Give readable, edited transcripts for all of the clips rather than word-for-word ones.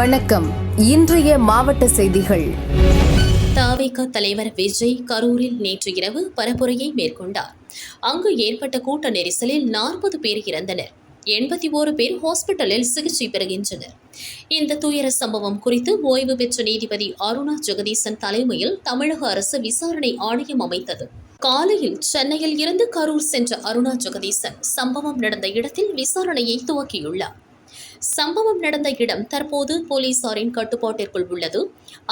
வணக்கம். இன்றைய மாவட்ட செய்திகள். தவிக தலைவர் விஜய் கரூரில் நேற்று இரவு பரப்புரையை மேற்கொண்டார். அங்கு ஏற்பட்ட கூட்ட நெரிசலில் 40 பேர் இறந்தனர். 81 பேர் ஹாஸ்பிட்டலில் சிகிச்சை பெறுகின்றனர். இந்த துயர சம்பவம் குறித்து ஓய்வு பெற்ற நீதிபதி அருணா ஜெகதீசன் தலைமையில் தமிழக அரசு விசாரணை ஆணையம் அமைத்தது. காலையில் சென்னையில் இருந்து கரூர் சென்ற அருணா ஜெகதீசன் சம்பவம் நடந்த இடத்தில் விசாரணையை துவக்கியுள்ளார். சம்பவம் நடந்த இடம் தற்போது போலீசாரின் கட்டுப்பாட்டிற்குள் உள்ளது.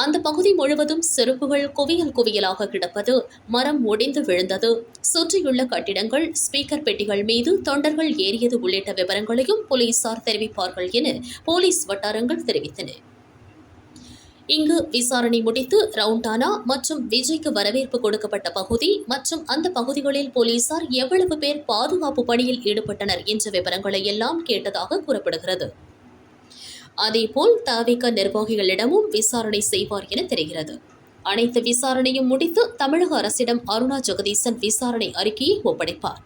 அந்த பகுதி முழுவதும் செருப்புகள் குவியல் குவியலாக கிடப்பது, மரம் ஒடிந்து விழுந்தது, சுற்றியுள்ள கட்டிடங்கள், ஸ்பீக்கர் பெட்டிகள் மீது தொண்டர்கள் ஏறியது உள்ளிட்ட விவரங்களையும் போலீசார் தெரிவிப்பார்கள் என போலீஸ் வட்டாரங்கள் தெரிவித்தன. இங்கு விசாரணை முடித்து ரவுண்டானா மற்றும் விஜய்க்கு வரவேற்பு கொடுக்கப்பட்ட பகுதி மற்றும் அந்த பகுதிகளில் போலீசார் எவ்வளவு பேர் பாதுகாப்பு பணியில் ஈடுபட்டனர் என்ற விவரங்களை எல்லாம் கேட்டதாக கூறப்படுகிறது. அதேபோல் தவிக நிர்வாகிகளிடமும் விசாரணை செய்வார் என தெரிகிறது. அனைத்து விசாரணையும் முடித்து தமிழக அரசிடம் அருணா ஜெகதீசன் விசாரணை அறிக்கையை ஒப்படைப்பார்.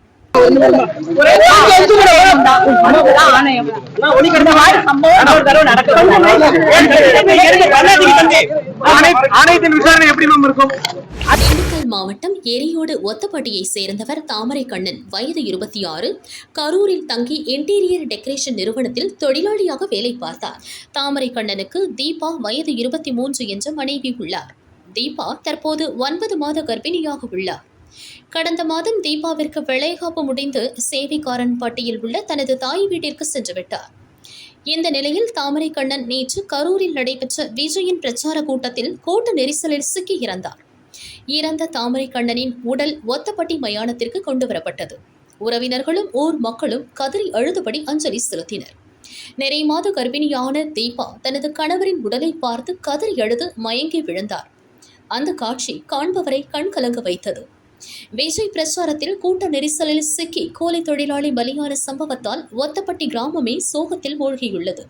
திண்டுக்கல் மாவட்டம் எரியோடு ஒத்தப்பட்டியை சேர்ந்தவர் தாமரை கண்ணன், வயது 26, கரூரில் தங்கி இன்டீரியர் டெக்கரேஷன் நிறுவனத்தில் தொழிலாளியாக வேலை பார்த்தார். தாமரை கண்ணனுக்கு தீபா, வயது 23 என்ற மனைவி உள்ளார். தீபா தற்போது 9 மாத கர்ப்பிணியாக உள்ளார். கடந்த மாதம் தீபாவிற்கு வளைகாப்பு முடிந்து சேவைக்காரன் பட்டியில் உள்ள தனது தாய் வீட்டிற்கு சென்றுவிட்டார். இந்த நிலையில் தாமரை கண்ணன் நேற்று கரூரில் நடைபெற்ற விஜயின் பிரச்சார கூட்டத்தில் கூட்ட நெரிசலில் சிக்கி இறந்தார். இறந்த தாமரை கண்ணனின் உடல் ஒத்தப்பட்டி மயானத்திற்கு கொண்டு வரப்பட்டது. உறவினர்களும் ஊர் மக்களும் கதறி அழுதபடி அஞ்சலி செலுத்தினர். நிறை மாத கர்ப்பிணியான தீபா தனது கணவரின் உடலை பார்த்து கதறி அழுது மயங்கி விழுந்தார். அந்த காட்சி காண்பவரை கண்கலங்க வைத்தது. விஜய் பிரச்சாரத்தில் கூட்ட நெரிசலில் சிக்கி கூலி தொழிலாளி பலியான சம்பவத்தால் ஒத்தப்பட்டி கிராமமே சோகத்தில் மூழ்கியுள்ளது.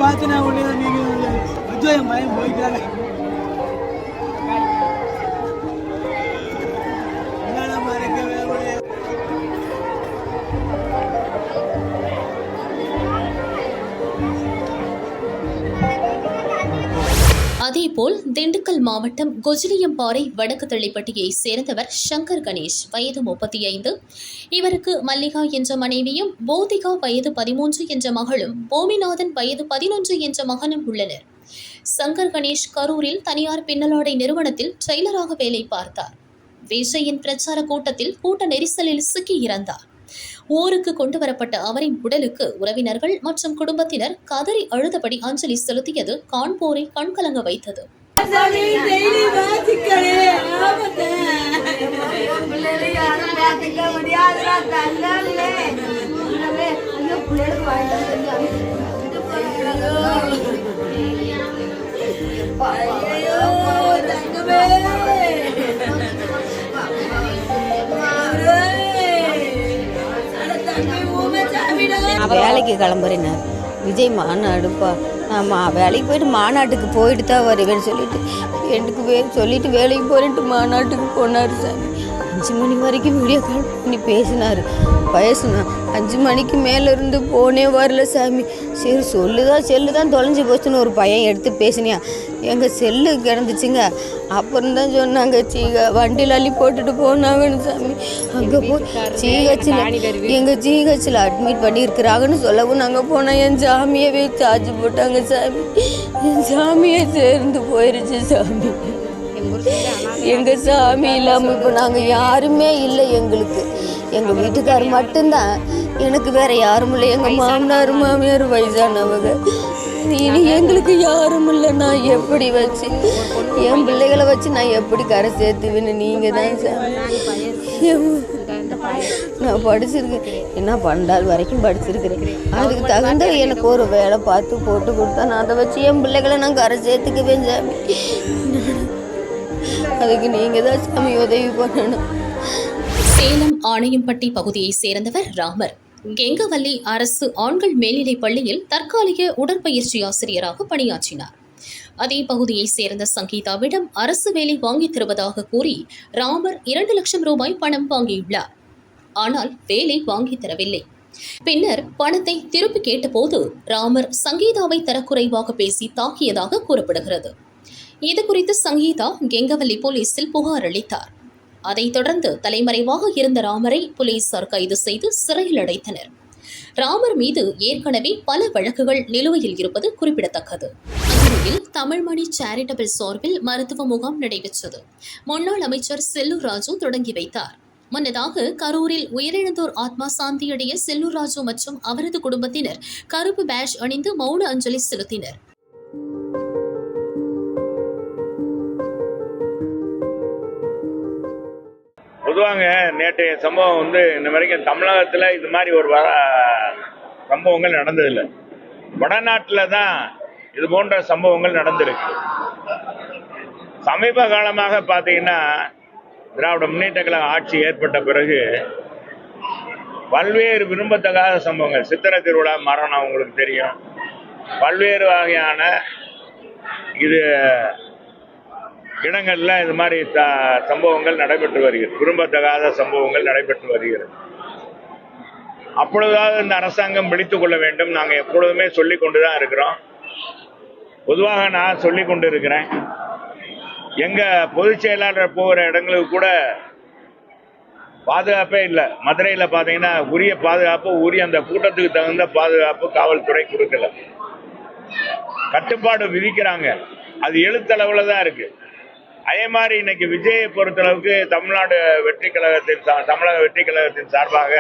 பார்த்தனா உடனே நீங்க விஜயம் பயம் போயிட்டாங்க. அதேபோல் திண்டுக்கல் மாவட்டம் கொஜிலியம்பாறை வடக்கு தள்ளிப்பட்டியை சேர்ந்தவர் சங்கர் கணேஷ், வயது 35. இவருக்கு மல்லிகா என்ற மனைவியும், போதிகா வயது 13 என்ற மகளும், பூமிநாதன் வயது 11 என்ற மகனும் உள்ளனர். சங்கர் கணேஷ் கரூரில் தனியார் பின்னலாடை நிறுவனத்தில் ட்ரெய்லராக வேலை பார்த்தார். விஜயின் பிரச்சார கூட்டத்தில் கூட்ட நெரிசலில் சிக்கி இறந்தார். ஊருக்கு கொண்டு வரப்பட்ட அவரின் உடலுக்கு உறவினர்கள் மற்றும் குடும்பத்தினர் கதறி அழுதபடி அஞ்சலி செலுத்தியது காண்போரை கண்கலங்க வைத்தது. வேலைக்கு கிளம்புறேனார். விஜய் மாநாடுப்பா, நான் வேலைக்கு போயிட்டு மாநாட்டுக்கு போயிட்டு தான் வருவேன்னு சொல்லிட்டு எனக்கு சொல்லிட்டு வேலைக்கு போயிட்டு மாநாட்டுக்கு போனார் சார். 5 மணி வரைக்கும் வீடியோ கால் பண்ணி பேசினார். 5 மணிக்கு மேலே இருந்து போனே வரல சாமி. சரி செல்லு தான் தொலைஞ்சி போச்சுன்னு ஒரு பையன் எடுத்து பேசினியா. எங்கள் செல்லு கிடந்துச்சுங்க. அப்புறம் தான் சொன்னாங்க வண்டியில் அள்ளி போட்டுட்டு போனாங்கன்னு சாமி. அங்கே போய் எங்கள் ஜிஹெச்சில் அட்மிட் பண்ணியிருக்கிறாங்கன்னு சொல்லவும் நாங்கள் போனோம். என் சாமியவே சார்ஜ் போட்டாங்க சாமி. என் சாமியை சேர்ந்து போயிருச்சு சாமி. எங்கள் சாமி இல்லாமல் இப்போ நாங்கள் யாருமே இல்லை. எங்களுக்கு எங்கள் வீட்டுக்கார் மட்டும்தான், எனக்கு வேற யாரும் இல்லை. எங்கள் மாமனார் மாமியார் வயசானவங்க. இனி எங்களுக்கு யாரும் இல்லை. நான் எப்படி வச்சு என் பிள்ளைகளை வச்சு நான் எப்படி கரை சேர்த்துவேன்னு நீங்கள் தான் சார். நான் படிச்சிருக்கேன், என்ன 12 வரைக்கும் படிச்சிருக்கிறேன். அதுக்கு தகுந்த எனக்கு ஒரு வேலை பார்த்து போட்டு கொடுத்தா நான் அதை வச்சு என் பிள்ளைகளை நான் கரை சேர்த்துக்குவேன் சாமி. அதுக்கு நீங்கள் தான் சாமி உதவி பண்ணணும். சேலம் ஆணையம்பட்டி பகுதியை சேர்ந்தவர் ராமர். கெங்கவல்லி அரசு ஆண்கள் மேல்நிலைப் பள்ளியில் தற்காலிக உடற்பயிற்சி ஆசிரியராக பணியாற்றினார். அதே பகுதியை சேர்ந்த சங்கீதாவிடம் அரசு வேலை வாங்கித் தருவதாக கூறி ராமர் 2 லட்சம் ரூபாய் பணம் வாங்கியுள்ளார். ஆனால் வேலை வாங்கித் தரவில்லை. பின்னர் பணத்தை திருப்பி கேட்டபோது ராமர் சங்கீதாவை தரக்குறைவாக பேசி தாக்கியதாக கூறப்படுகிறது. இதுகுறித்து சங்கீதா கெங்கவல்லி போலீசில் புகார் அளித்தார். அதைத் தொடர்ந்து தலைமறைவாக இருந்த ராமரை போலீசார் கைது செய்து சிறையில் அடைத்தனர். ராமர் மீது ஏற்கனவே பல வழக்குகள் நிலுவையில் இருப்பது குறிப்பிடத்தக்கது. மதுரையில் தமிழ்மணி சேரிட்டபிள் சார்பில் மருத்துவ முகாம் நடைபெற்றது. முன்னாள் அமைச்சர் செல்லூர் ராஜு தொடங்கி வைத்தார். முன்னதாக கரூரில் உயிரிழந்தோர் ஆத்மா சாந்தியடைய செல்லூர் ராஜு மற்றும் அவரது குடும்பத்தினர் கருப்பு பேட்ஜ் அணிந்து மௌன அஞ்சலி செலுத்தினர். பொதுவாங்க நேற்றைய சம்பவம் இந்த வரைக்கும் தமிழகத்தில் இது மாதிரி ஒரு சம்பவங்கள் நடந்ததில்லை. வடநாட்டில் தான் இது போன்ற சம்பவங்கள் நடந்திருக்கு. சமீப காலமாக பார்த்தீங்கன்னா திராவிட முன்னேற்ற கழக ஆட்சி ஏற்பட்ட பிறகு பல்வேறு விரும்பத்தகாத சம்பவங்கள், சித்திரை திருவிழா மரணம் உங்களுக்கு தெரியும், பல்வேறு வகையான இது இடங்கள்ல இது மாதிரி சம்பவங்கள் நடைபெற்று வருகிறது. விரும்பத்தகாத சம்பவங்கள் நடைபெற்று வருகிறது. அப்பொழுதாவது இந்த அரசாங்கம் விழித்துக் கொள்ள வேண்டும். நாங்கள் எப்பொழுதுமே சொல்லிக் கொண்டுதான் இருக்கிறோம். பொதுவாக நான் சொல்லிக் கொண்டு இருக்கிறேன். எங்க பொதுச் செயலாளர் போகிற இடங்களுக்கு கூட பாதுகாப்பே இல்லை. மதுரையில பாத்தீங்கன்னா உரிய பாதுகாப்பு, உரிய அந்த கூட்டத்துக்கு தகுந்த பாதுகாப்பு காவல்துறை கொடுக்கல. கட்டுப்பாடு விதிக்கிறாங்க, அது எழுத்தளவுல தான் இருக்கு. அதே மாதிரி இன்னைக்கு விஜயை பொறுத்தளவுக்கு தமிழக வெற்றி கழகத்தின் சார்பாக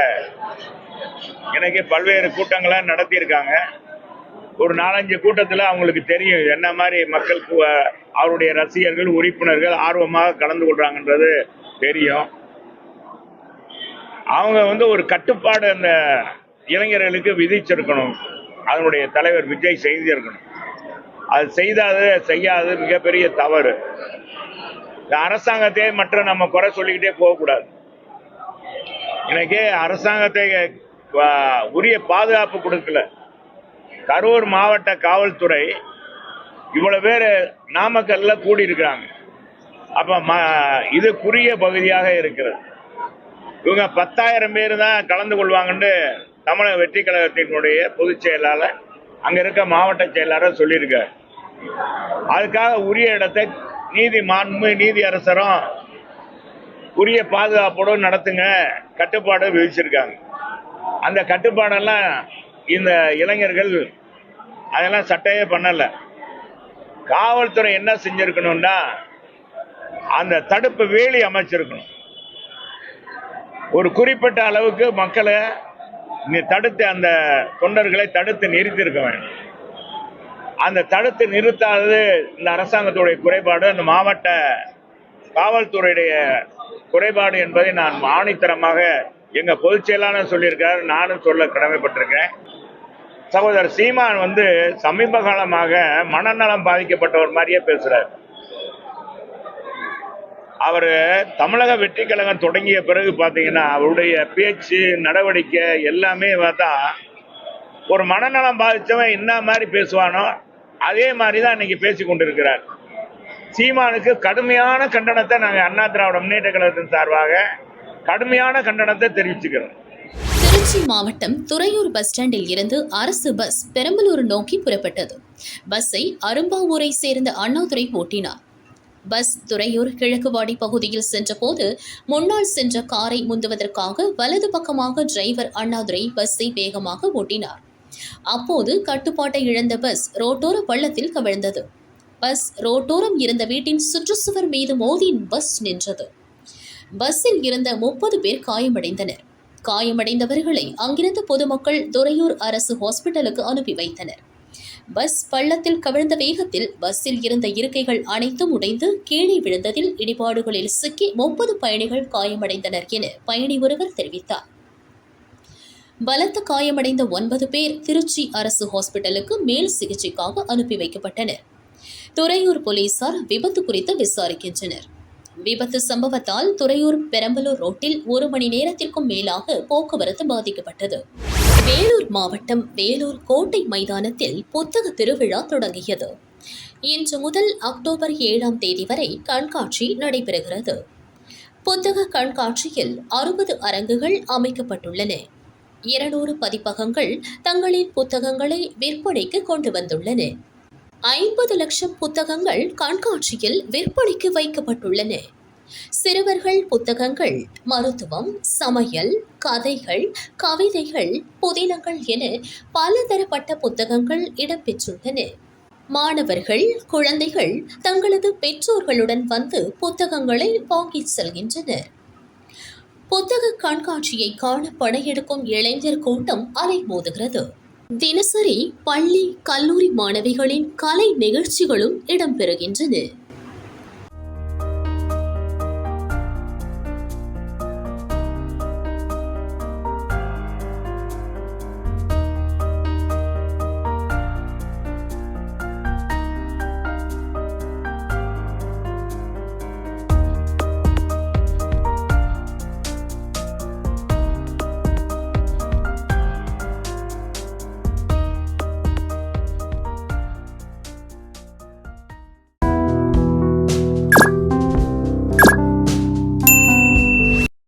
இன்னைக்கு பல்வேறு கூட்டங்களை நடத்தியிருக்காங்க. ஒரு 4-5 கூட்டத்தில் அவங்களுக்கு தெரியும் என்ன மாதிரி மக்கள் அவருடைய ரசிகர்கள் உறுப்பினர்கள் ஆர்வமாக கலந்து கொள்றாங்கன்றது தெரியும். அவங்க ஒரு கட்டுப்பாடு அந்த இளைஞர்களுக்கு விதிச்சிருக்கணும். அதனுடைய தலைவர் விஜய் செய்திருக்கணும். அது செய்யாது மிகப்பெரிய தவறு. அரசாங்கத்தை மற்றும் நம்ம குறை சொல்லிக்கிட்டே போகக்கூடாது. இன்னைக்கு அரசாங்கத்தை உரிய பாதுகாப்பு கொடுக்கல. கரூர் மாவட்ட காவல்துறை இவ்வளவு பேர் நாமக்கல்ல கூடி இருக்கிறாங்க. அப்ப இது குறுகிய பகுதியாக இருக்கிறது. இவங்க 10,000 பேர் தான் கலந்து கொள்வாங்கன்னு தமிழக வெற்றி கழகத்தினுடைய பொதுச் செயலாளர் அங்க இருக்க மாவட்ட செயலாளர் சொல்லியிருக்காரு. அதுக்காக உரிய இடத்தை நீதி அரசரும் உரிய பாதுகாப்போடு நடத்துங்க கட்டுப்பாடு விதிச்சிருக்காங்க. அந்த கட்டுப்பாடெல்லாம் இந்த இளைஞர்கள் அதெல்லாம் சட்டையே பண்ணல. காவல்துறை என்ன செஞ்சிருக்கணும்னா அந்த தடுப்பு வேலி அமைச்சிருக்கணும். ஒரு குறிப்பிட்ட அளவுக்கு மக்களை தடுத்து அந்த தொண்டர்களை தடுத்து நிறுத்தியிருக்க வேண்டும். அந்த தடுத்து நிறுத்தாதது இந்த அரசாங்கத்துடைய குறைபாடு, அந்த மாவட்ட காவல்துறையுடைய குறைபாடு என்பதை நான் ஆணித்தரமாக எங்க பொதுச் செயலாளர் சொல்லியிருக்காரு. நானும் சொல்ல கடமைப்பட்டிருக்கேன். சகோதரர் சீமான் சமீப காலமாக மனநலம் பாதிக்கப்பட்டவர் மாதிரியே பேசுறாரு. அவர் தமிழக வெற்றி கழகம் தொடங்கிய பிறகு பார்த்தீங்கன்னா அவருடைய பேச்சு நடவடிக்கை எல்லாமே பார்த்தா ஒரு மனநலம் பாதிச்சவன் என்ன மாதிரி பேசுவானோ அதே மாதிரிதான் இன்னைக்கு பேசி கொண்டிருக்கிறார். சீமானுக்கு கடுமையான கண்டனத்தை நாங்கள் அண்ணா திராவிட முன்னேற்ற கழகத்தின் சார்பாக கடுமையான கண்டனத்தை தெரிவிச்சுக்கிறேன். திருச்சி மாவட்டம் துறையூர் பஸ் ஸ்டாண்டில் இருந்து அரசு பஸ் பெரம்பலூர் நோக்கி புறப்பட்டது. பஸ்ஸை அரும்பாவூரை சேர்ந்த அண்ணாதுரை ஓட்டினார். பஸ் துறையூர் கிழக்குவாடி பகுதியில் சென்றபோது முன்னால் சென்ற காரை முந்துவதற்காக வலது பக்கமாக டிரைவர் அண்ணாதுரை பஸ்ஸை வேகமாக ஓட்டினார். அப்போது கட்டுப்பாட்டை இழந்த பஸ் ரோட்டோர பள்ளத்தில் கவிழ்ந்தது. பஸ் ரோட்டோரம் இருந்த வீட்டின் சுற்றுச்சுவர் மீது மோதி பஸ் நின்றது. பஸ்ஸில் இருந்த 30 பேர் காயமடைந்தனர். காயமடைந்தவர்களை அங்கிருந்த பொதுமக்கள் துறையூர் அரசு ஹாஸ்பிட்டலுக்கு அனுப்பி வைத்தனர். பஸ் பள்ளத்தில் கவிழ்ந்த வேகத்தில் பஸ்ஸில் இருந்த இருக்கைகள் அனைத்தும் உடைந்து கீழே விழுந்ததில் இடிபாடுகளில் சிக்கி 30 பயணிகள் காயமடைந்தனர் என பயணி ஒருவர் தெரிவித்தார். பலத்த காயமடைந்த 9 பேர் திருச்சி அரசு ஹாஸ்பிட்டலுக்கு மேல் சிகிச்சைக்காக அனுப்பி வைக்கப்பட்டனர். துறையூர் போலீசார் விபத்து குறித்து விசாரிக்கின்றனர். விபத்து சம்பவத்தால் துறையூர் பெரம்பலூர் ரோட்டில் 1 மணி நேரத்திற்கும் மேலாக போக்குவரத்து பாதிக்கப்பட்டது. வேலூர் மாவட்டம் வேலூர் கோட்டை மைதானத்தில் புத்தக திருவிழா தொடங்கியது. இன்று முதல் அக்டோபர் 7ஆம் தேதி வரை கண்காட்சி நடைபெறுகிறது. புத்தக கண்காட்சியில் 60 அரங்குகள் அமைக்கப்பட்டுள்ளன. 200 பதிப்பகங்கள் தங்களின் புத்தகங்களை விற்பனைக்கு கொண்டு வந்துள்ளன. 50 லட்சம் புத்தகங்கள் கண்காட்சியில் விற்பனைக்கு வைக்கப்பட்டுள்ளன. சிறுவர்கள் புத்தகங்கள், மருத்துவம், சமையல், கதைகள், கவிதைகள், புதினங்கள் என பலதரப்பட்ட புத்தகங்கள் இடம்பெற்றுள்ளன. மாணவர்கள், குழந்தைகள் தங்களது பெற்றோர்களுடன் வந்து புத்தகங்களை வாங்கிச் செல்கின்றனர். புத்தக கண்காட்சியை காண படையெடுக்கும் இளைஞர் கூட்டம் அலைமோதுகிறது. தினசரி பள்ளி, கல்லூரி மாணவிகளின் கலை நிகழ்ச்சிகளும் இடம்பெறுகின்றன.